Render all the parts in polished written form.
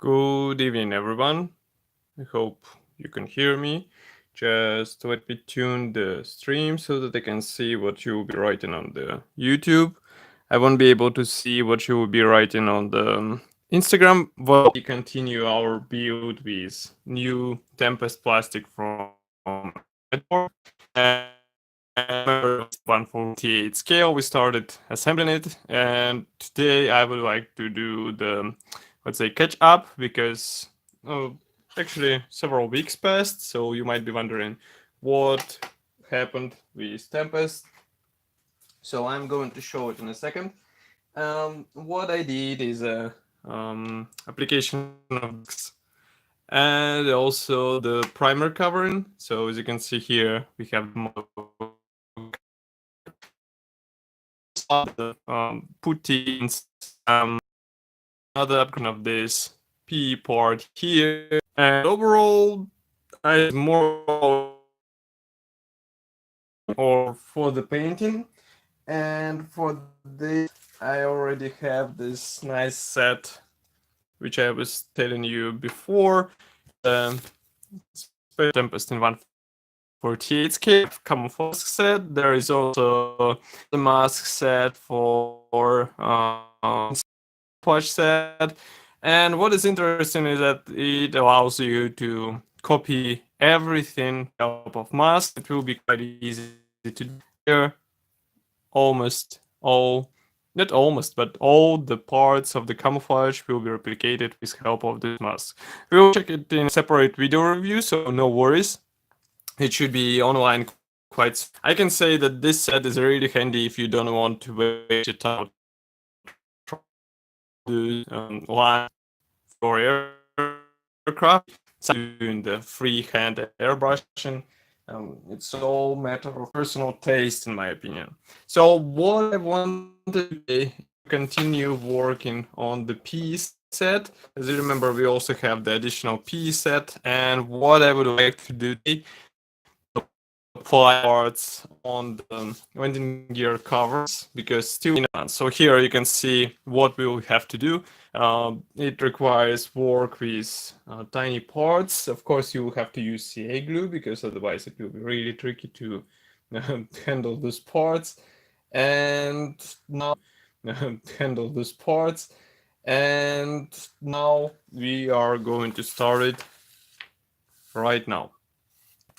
Good evening, everyone. I hope you can hear me. Just let me tune the stream so that I can see what you will be writing on the YouTube. I won't be able to see what you will be writing on the Instagram while we continue our build with new Tempest plastic from Eduard. And remember, 148 scale, we started assembling it, and today I would like to do the, let's say, catch up because actually several weeks passed, so you might be wondering what happened with Tempest. So I'm going to show it in a second. What I did is a application of and also the primer covering. So as you can see here, we have putty in another upgrade of this P part here, and overall, I more or for the painting, and for this, I already have this nice set, which I was telling you before. Tempest in 148 scale camouflage set. There is also the mask set for camouflage set. And what is interesting is that it allows you to copy everything up of mask. It will be quite easy to do here. Almost all, not almost, but all the parts of the camouflage will be replicated with help of this mask. We will check it in a separate video review, so no worries. It should be online quite. I can say that this set is really handy if you don't want to waste your time to line for aircraft, doing the freehand airbrushing. It's all matter of personal taste, in my opinion. So what I wanted to continue working on the P set. As you remember, we also have the additional P set, and what I would like to do apply parts on the landing gear covers because still so here you can see what we will have to do. It requires work with tiny parts. Of course, you will have to use CA glue because otherwise it will be really tricky to handle those parts. And now handle those parts. And now we are going to start it right now.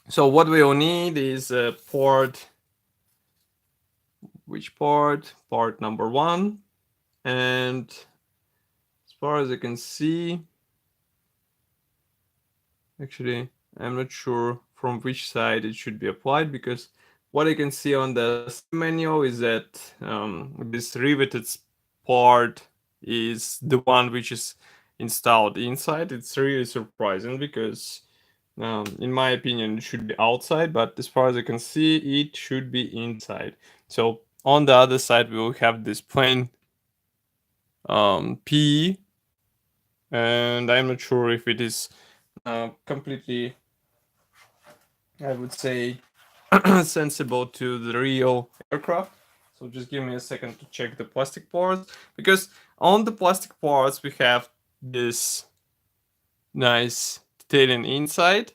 So what we will need is a port. Which part? Part number 1. And as far as I can see, actually, I'm not sure from which side it should be applied because what I can see on the manual is that this riveted part is the one which is installed inside. It's really surprising because in my opinion, it should be outside, but as far as I can see, it should be inside. So on the other side, we will have this plain PE, and I'm not sure if it is completely, I would say, sensible to the real aircraft. So just give me a second to check the plastic parts, because on the plastic parts we have this nice detailing inside,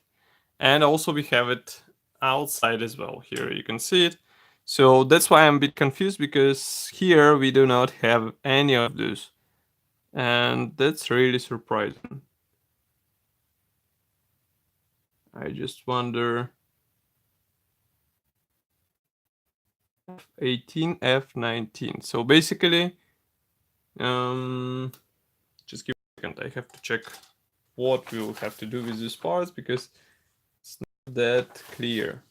and also we have it outside as well. Here you can see it. So that's why I'm a bit confused, because here we do not have any of this, and that's really surprising. I just wonder. F18, F19. So basically, just give me a second. I have to check what we will have to do with these parts because it's not that clear.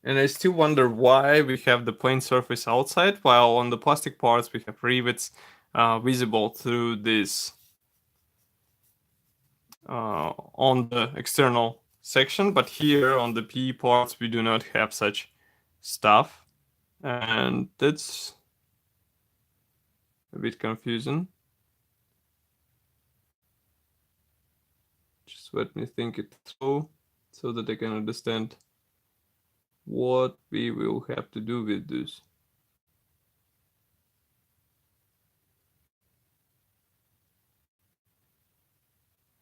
And I still wonder why we have the plain surface outside, while on the plastic parts we have rivets visible through this on the external section, but here on the PE parts we do not have such stuff, and that's a bit confusing. Just let me think it through so that I can understand what we will have to do with this.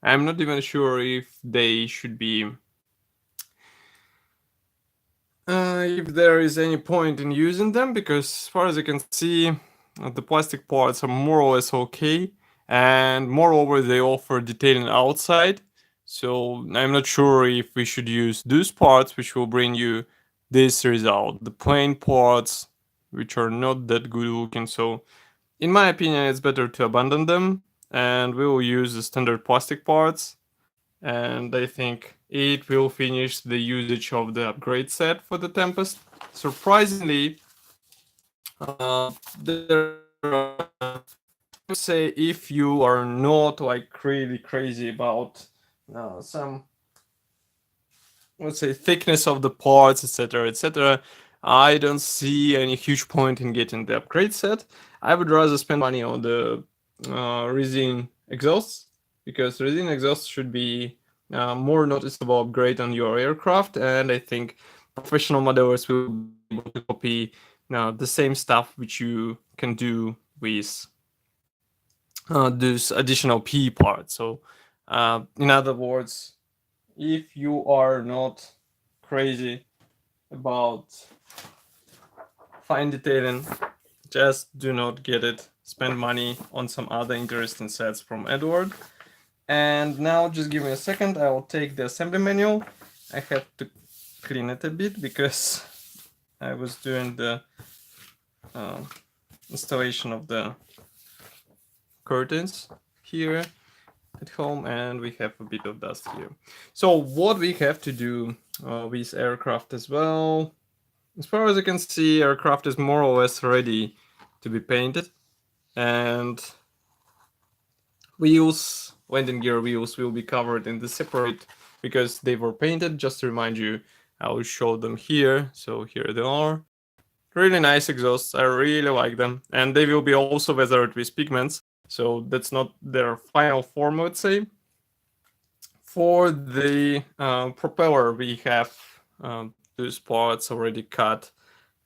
I'm not even sure if they should be if there is any point in using them, because as far as you can see, the plastic parts are more or less okay, and moreover they offer detailing outside. So I'm not sure if we should use those parts which will bring you this result, the plain parts which are not that good looking. So in my opinion it's better to abandon them, and we will use the standard plastic parts, and I think it will finish the usage of the upgrade set for the Tempest. Surprisingly, there I would say, if you are not like really crazy about some, let's say, thickness of the parts, etc., etc., I don't see any huge point in getting the upgrade set. I would rather spend money on the resin exhausts, because resin exhausts should be more noticeable upgrade on your aircraft, and I think professional modelers will be able to copy the same stuff which you can do with this additional P part. So, in other words, if you are not crazy about fine detailing, just do not get it. Spend money on some other interesting sets from Eduard. And now just give me a second, I will take the assembly manual. I have to clean it a bit because I was doing the installation of the curtains here at home, and we have a bit of dust here. So what we have to do with aircraft as well, as far as I can see, aircraft is more or less ready to be painted, and wheels, landing gear wheels, will be covered in the separate because they were painted. Just to remind you, I will show them here. So here they are. Really nice exhausts. I really like them, and they will be also weathered with pigments. So that's not their final form, let's say. For the propeller, we have those parts already cut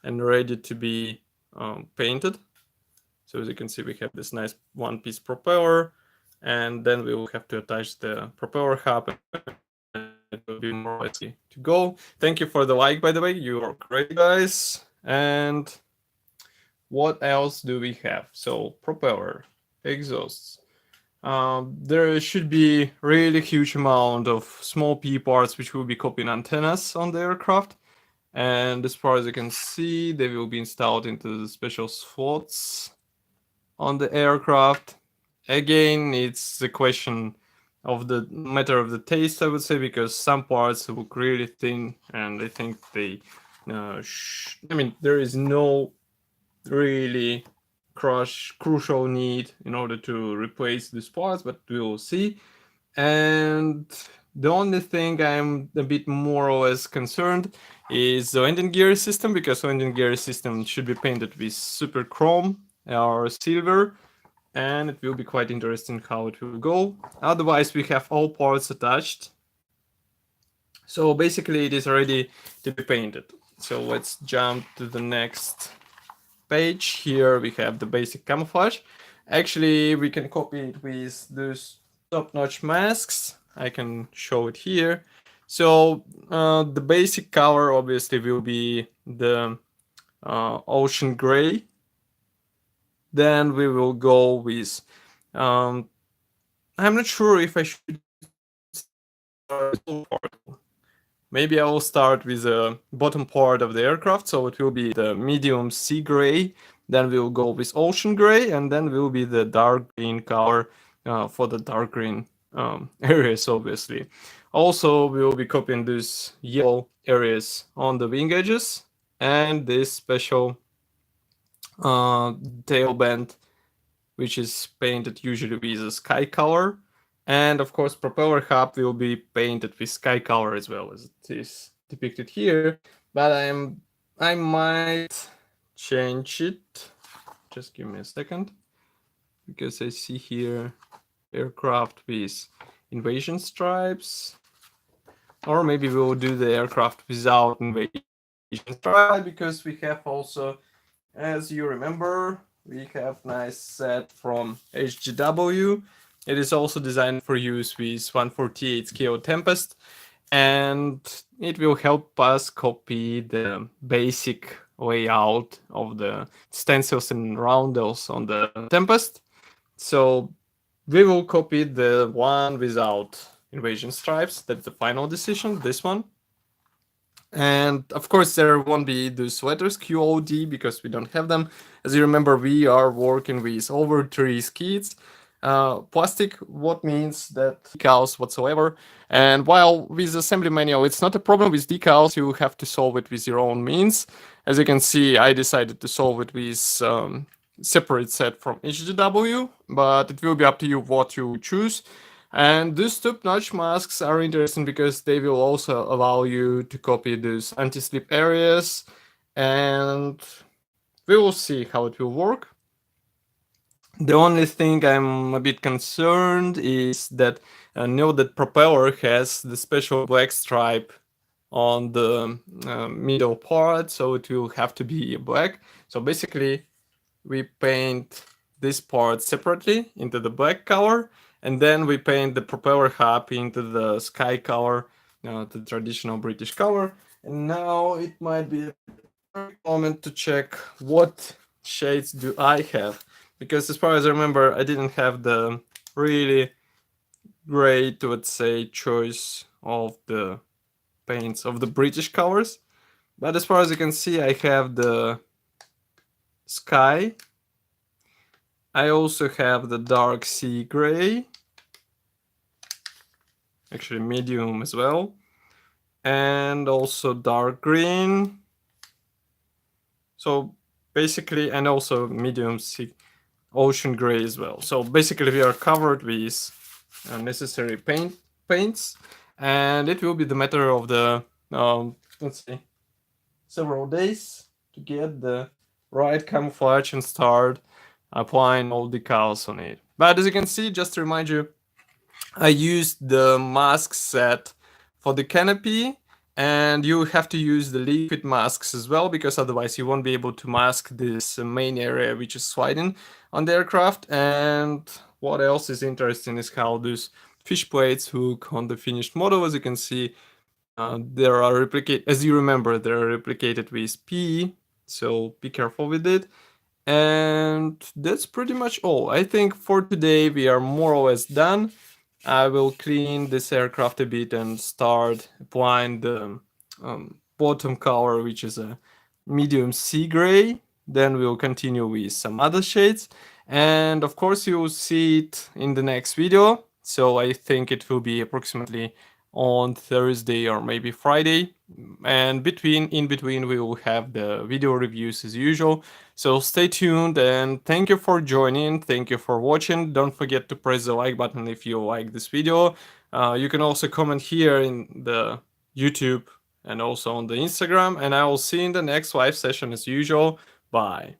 and ready to be painted. So as you can see, we have this nice one-piece propeller, and then we will have to attach the propeller hub, and it will be more likely to go. Thank you for the like, by the way. You are great, guys. And what else do we have? So propeller, exhausts. There should be really huge amount of small P parts which will be copying antennas on the aircraft. And as far as you can see, they will be installed into the special slots on the aircraft. Again, it's a question of the matter of the taste, I would say, because some parts look really thin, and I think they I mean, there is no really crucial need in order to replace these parts, but we will see. And the only thing I'm a bit more or less concerned is the landing gear system, because landing gear system should be painted with super chrome or silver, and it will be quite interesting how it will go. Otherwise, we have all parts attached. So basically it is ready to be painted. So let's jump to the next page. Here we have the basic camouflage. Actually, we can copy it with those top-notch masks. I can show it here. So the basic color obviously will be the ocean gray. Then we will go with, I'm not sure if I should maybe I will start with the bottom part of the aircraft, so it will be the medium sea gray, then we'll go with ocean gray, and then will be the dark green color for the dark green areas, obviously. Also, we will be copying these yellow areas on the wing edges, and this special tail band, which is painted usually with a sky color. And of course, propeller hub will be painted with sky color as well, as it is depicted here. But I might change it. Just give me a second, because I see here aircraft with invasion stripes. Or maybe we'll do the aircraft without invasion stripe, because we have also, as you remember, we have nice set from HGW It is also designed for use with 148 scale Tempest, and it will help us copy the basic layout of the stencils and roundels on the Tempest. So we will copy the one without invasion stripes. That's the final decision, this one. And of course, there won't be those letters QOD because we don't have them. As you remember, we are working with over 3 skids. Plastic, what means that decals whatsoever. And while with assembly manual, it's not a problem with decals, you have to solve it with your own means. As you can see, I decided to solve it with separate set from HGW, but it will be up to you what you choose. And these top-notch masks are interesting because they will also allow you to copy these anti-slip areas, and we will see how it will work. The only thing I'm a bit concerned is that I know that propeller has the special black stripe on the middle part, so it will have to be black. So basically, we paint this part separately into the black color, and then we paint the propeller hub into the sky color, the traditional British color. And now it might be a perfect moment to check what shades do I have, because as far as I remember, I didn't have the really great, let's say, choice of the paints of the British colors. But as far as you can see, I have the sky. I also have the dark sea gray, actually medium as well, and also dark green. So basically, and also medium sea ocean gray as well. So basically, we are covered with necessary paints, and it will be the matter of the let's say several days to get the right camouflage and start applying all decals on it. But as you can see, just to remind you, I used the mask set for the canopy, and you have to use the liquid masks as well, because otherwise you won't be able to mask this main area which is sliding on the aircraft. And what else is interesting is how these fish plates hook on the finished model. As you can see, there are replicated, as you remember, they are replicated with P, so be careful with it. And that's pretty much all. I think for today we are more or less done. I will clean this aircraft a bit and start applying the bottom color, which is a medium sea gray. Then we'll continue with some other shades. And of course, you will see it in the next video. So I think it will be approximately on Thursday or maybe Friday. And in between, we will have the video reviews as usual. So stay tuned, and thank you for joining. Thank you for watching. Don't forget to press the like button if you like this video. You can also comment here in the YouTube and also on the Instagram. And I will see you in the next live session as usual. Bye.